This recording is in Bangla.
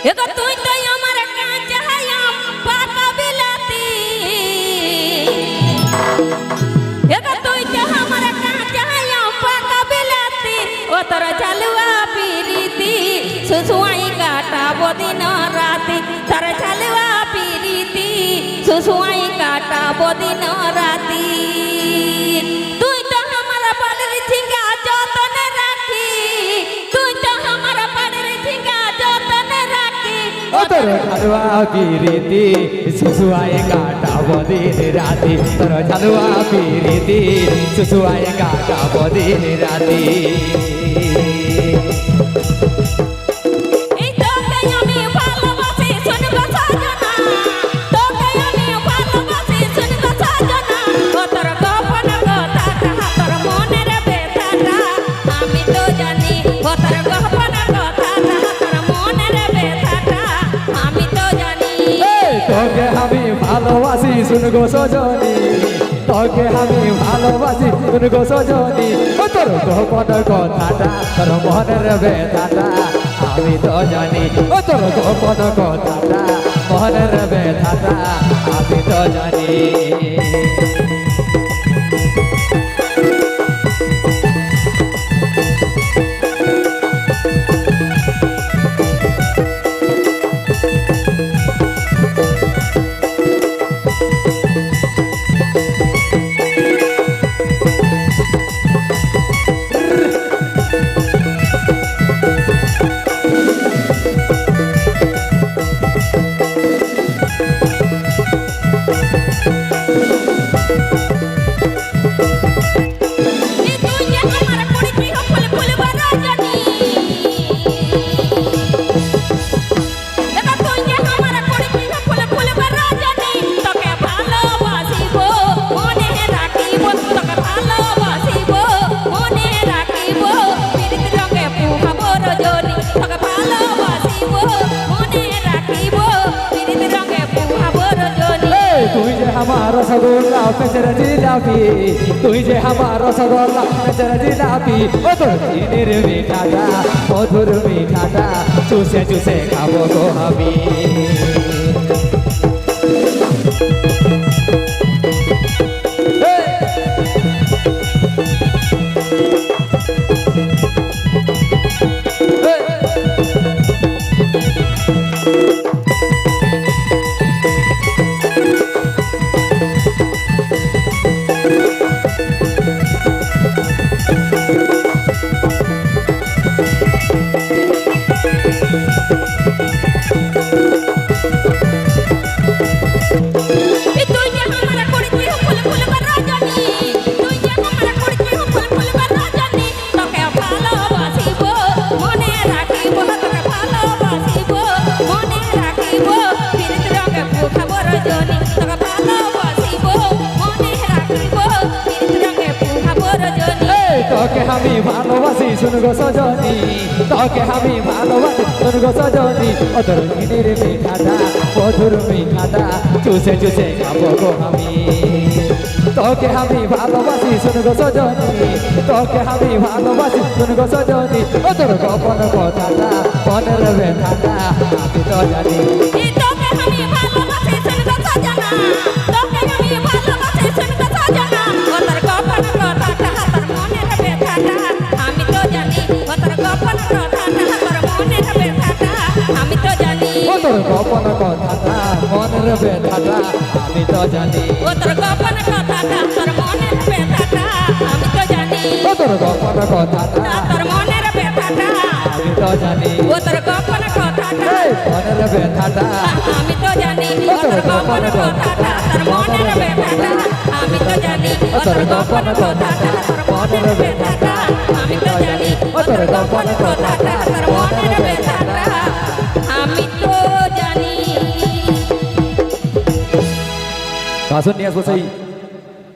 এগো তুই তো আমার কাঁচা আম পাকা বিলাতি এগো তুই তো আমার কাঁচা আম পাকা বিলাতি ও তোর ঝালুয়া পিরিতি সুসুয়াই কাটাবো দিন রাতি তোর ঝালুয়া পিরিতি সুসুয়াই কাটাবো দিন রাতি তুই তো আমার বাড়ির ঝিঙ্গা যতনে রাখি তুই তো আমার বাড়ির ঝিঙ্গা যতনে রাখি ও তোর ঝালুয়া পিরিতি সুসুয়াই কাটাবো দিন রাতি তোর ঝালুয়া পিরিতি সুসুয়াই কাটাবো দিন রাতি এই তোকে আমি ভালোবাসি শুনবো সাজনা তোকে আমি ভালোবাসি শুনবো সাজনা ও তোর গোপন কথাটা তোর মনের ব্যথাটা আমি তো জানি ও তোর গোপন কথাটা তোর মনের ব্যথাটা আমি তো জানি তোকে আমি ভালোবাসি শুনগো সজনী তোকে আমি ভালোবাসি শুনগো সজনী ও তোর গোপন কথাটা তোর মনের ব্যথাটা আমি তো জানি ও তোর গোপন কথাটা মনের ব্যথাটা আমি তো জানি এই তুই যে আমার পড়িছি ফুল ফুল বরজনী এবা তুই যে আমার পড়িছি ফুল ফুল বরজনী তোকে ভালোবাসিব মনে রাখিব তোকে ভালোবাসিব মনে রাখিব পিরিত রঙে পুহাব রজনী তোকে ভালোবাসিব মনে রাখিব পিরিত রঙে পুহাব রজনী তুই যে আমার রসগোল্লা পেছর জিলাপি তুই যে আমার রসগোল্লা পেছর জিলাপি ও তোর চিনির মিঠাটা মধুর মিঠাটা চুষে চুষে খাবো গো আমি এই তুই যে আমার পড়িছি ফুল ফুল বরজনী তুই যে আমার পড়িছি ফুল ফুল বরজনী তোকে ভালোবাসিব মনে রাখিব তোকে ভালোবাসিব মনে রাখিব পিরিত রঙে পুহাব রজনী তোকে ভালোবাসিব মনে রাখিব পিরিত রঙে পুহাব রজনী তোকে আমি ভালোবাসি শুনগো সজনী তোকে আমি ভালোবাসি শুনগো সজনী ও তোর চিনির মিঠাটা মধুর মিঠাটা চুষে চুষে খাবো গো আমি তোকে আমি ভালোবাসি শুনগো সজনী তোকে আমি ভালোবাসি শুনগো সজনী ও তোর গোপন কথাটা মনের ব্যথাটা আমি তো জানি এই তোকে আমি ভালোবাসি শুনবো সাজনা তোকে আমি ভালোবাসি শুনবো সাজনা ও তোর গোপন কথাটা তোর মনের ব্যথাটা আমি তো জানি ও তোর গোপন কথাটা তোর মনের ব্যথাটা আমি তো জানি ও তোর গোপন কথাটা মনের ব্যথাটা আমি তো জানি ও তোর গোপন কথাটা তোর মনের ব্যথাটা আমি তো জানি ও তোর গোপন কথাটা তোর মনের ব্যথাটা আমি তো জানি ও তোর গোপন কথাটা এই মনের ব্যথাটা আমি তো জানি ও তোর গোপন কথাটা তোর মনের ব্যথাটা আমি তো জানি ও তোর গোপন কথাটা তোর মনের ব্যথাটা আমি তো জানি ও তোর গোপন কথাটা তোর মনের ব্যথাটা আমি তো জানি কাসুন নিয়ে আসবো সেই